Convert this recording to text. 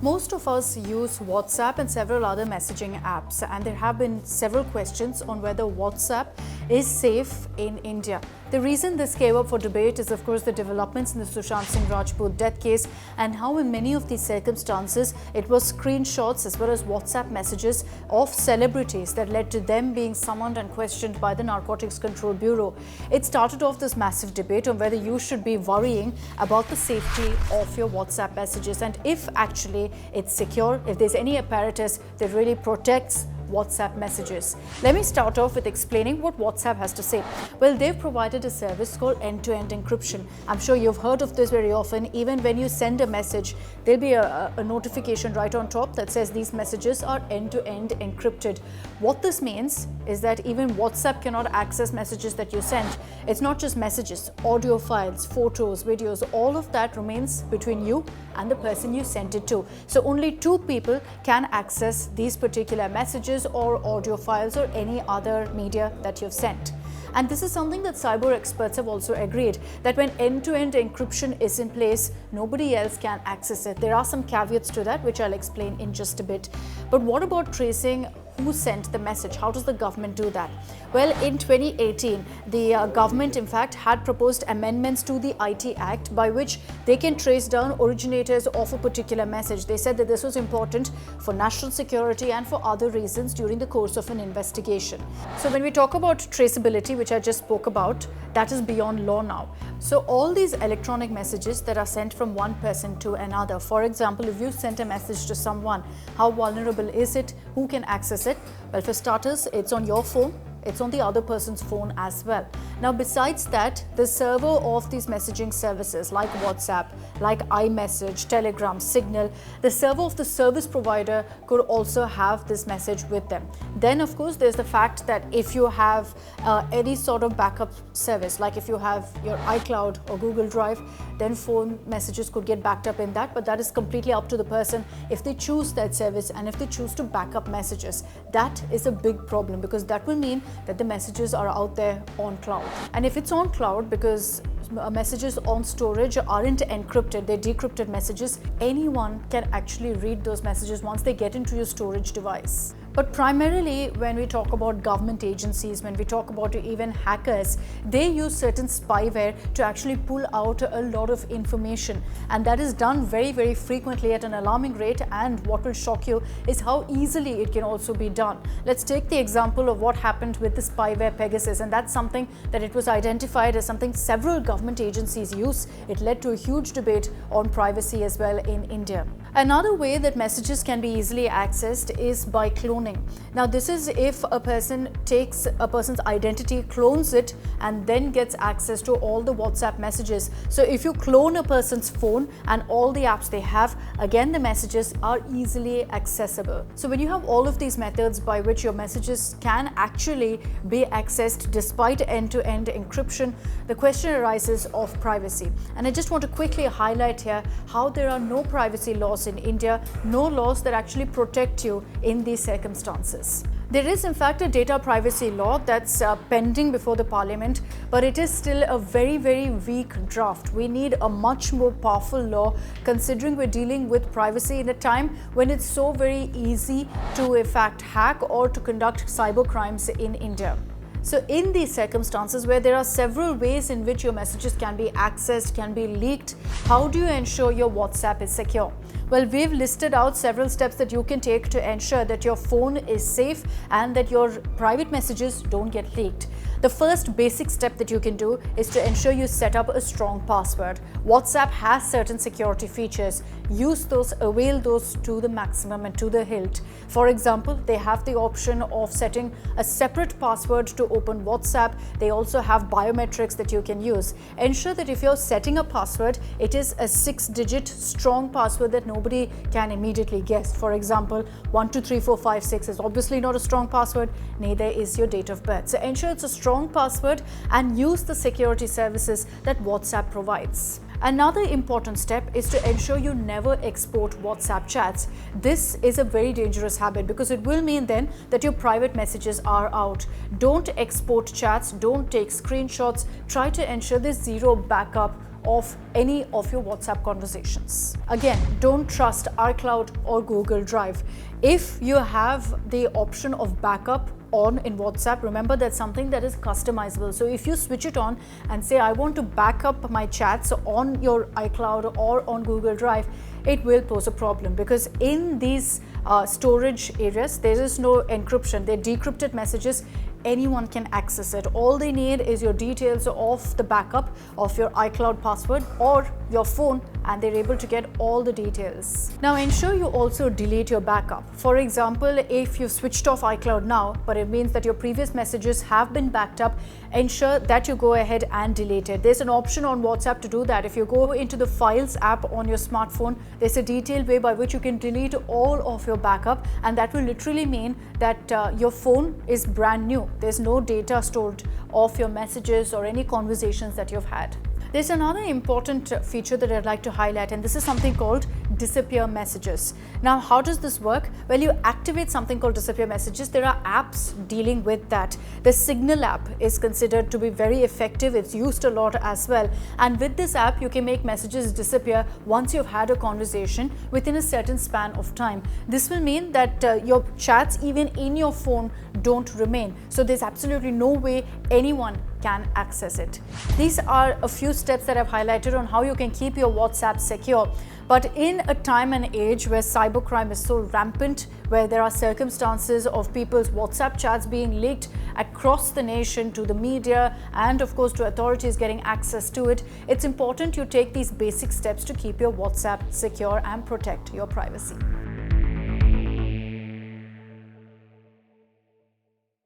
Most of us use WhatsApp and several other messaging apps, and there have been several questions on whether WhatsApp is safe in India. The reason this came up for debate is, of course, the developments in the Sushant Singh Rajput death case and how in many of these circumstances it was screenshots as well as WhatsApp messages of celebrities that led to them being summoned and questioned by the Narcotics Control Bureau. It started off this massive debate on whether you should be worrying about the safety of your WhatsApp messages and if actually it's secure, if there's any apparatus that really protects WhatsApp messages. Let me start off with explaining what WhatsApp has to say. Well, they've provided a service called end-to-end encryption. I'm sure you've heard of this very often. Even when you send a message, there'll be a notification right on top that says these messages are end-to-end encrypted. What this means is that even WhatsApp cannot access messages that you send. It's not just messages, audio files, photos, videos, all of that remains between you and the person you sent it to. So only two people can access these particular messages or audio files or any other media that you've sent. And this is something that cyber experts have also agreed, that when end-to-end encryption is in place, nobody else can access it. There are some caveats to that, which I'll explain in just a bit. But what about tracing who sent the message? How does the government do that? Well, in 2018, the government, in fact, had proposed amendments to the IT Act by which they can trace down originators of a particular message. They said that this was important for national security and for other reasons during the course of an investigation. So when we talk about traceability, which I just spoke about, that is beyond law now. So all these electronic messages that are sent from one person to another, for example, if you sent a message to someone, how vulnerable is it? Who can access it? Well, for starters, it's on your phone. It's on the other person's phone as well. Now, besides that, the server of these messaging services like WhatsApp, like iMessage, Telegram, Signal, the server of the service provider could also have this message with them. Then, of course, there's the fact that if you have any sort of backup service, like if you have your iCloud or Google Drive, then phone messages could get backed up in that, but that is completely up to the person if they choose that service and if they choose to back up messages. That is a big problem because that will mean that the messages are out there on cloud. And if it's on cloud, because messages on storage aren't encrypted, they're decrypted messages, anyone can actually read those messages once they get into your storage device. But primarily when we talk about government agencies, when we talk about even hackers, they use certain spyware to actually pull out a lot of information. And that is done very, very frequently at an alarming rate. And what will shock you is how easily it can also be done. Let's take the example of what happened with the spyware Pegasus. And that's something that it was identified as something several government agencies use. It led to a huge debate on privacy as well in India. Another way that messages can be easily accessed is by cloning. Now, this is if a person takes a person's identity, clones it, and then gets access to all the WhatsApp messages. So if you clone a person's phone and all the apps they have, again, the messages are easily accessible. So when you have all of these methods by which your messages can actually be accessed despite end-to-end encryption, the question arises of privacy. And I just want to quickly highlight here how there are no privacy laws in India, no laws that actually protect you in these circumstances. There is in fact a data privacy law that's pending before the parliament, but it is still a very, very weak draft. We need a much more powerful law, considering we're dealing with privacy in a time when it's so very easy to in fact hack or to conduct cyber crimes in India. So in these circumstances where there are several ways in which your messages can be accessed, can be leaked, how do you ensure your WhatsApp is secure? Well, we've listed out several steps that you can take to ensure that your phone is safe and that your private messages don't get leaked. The first basic step that you can do is to ensure you set up a strong password. WhatsApp has certain security features. Use those, avail those to the maximum and to the hilt. For example, they have the option of setting a separate password to open WhatsApp. They also have biometrics that you can use. Ensure that if you're setting a password, it is a 6-digit strong password that nobody can immediately guess. For example, 123456 is obviously not a strong password, neither is your date of birth. So ensure it's a strong password and use the security services that WhatsApp provides. Another important step is to ensure you never export WhatsApp chats. This is a very dangerous habit because it will mean then that your private messages are out. Don't export chats, don't take screenshots. Try to ensure there's zero backup of any of your WhatsApp conversations. Again, don't trust iCloud or Google Drive. If you have the option of backup on in WhatsApp, remember that's something that is customizable. So if you switch it on and say, I want to back up my chats on your iCloud or on Google Drive, it will pose a problem, because in these storage areas, there is no encryption. They're decrypted messages. Anyone can access it. All they need is your details of the backup of your iCloud password or your phone, and they're able to get all the details. Now ensure you also delete your backup. For example, if you've switched off iCloud now, but it means that your previous messages have been backed up, ensure that you go ahead and delete it. There's an option on WhatsApp to do that. If you go into the Files app on your smartphone, there's a detailed way by which you can delete all of your backup, and that will literally mean that your phone is brand new. There's no data stored of your messages or any conversations that you've had. There's another important feature that I'd like to highlight, and this is something called disappear messages. Now, how does this work? Well, you activate something called disappear messages. There are apps dealing with that. The Signal app is considered to be very effective. It's used a lot as well. And with this app, you can make messages disappear once you've had a conversation within a certain span of time. This will mean that your chats, even in your phone, don't remain. So there's absolutely no way anyone can access it. These are a few steps that I've highlighted on how you can keep your WhatsApp secure. But in a time and age where cybercrime is so rampant, where there are circumstances of people's WhatsApp chats being leaked across the nation to the media and of course to authorities getting access to it, it's important you take these basic steps to keep your WhatsApp secure and protect your privacy.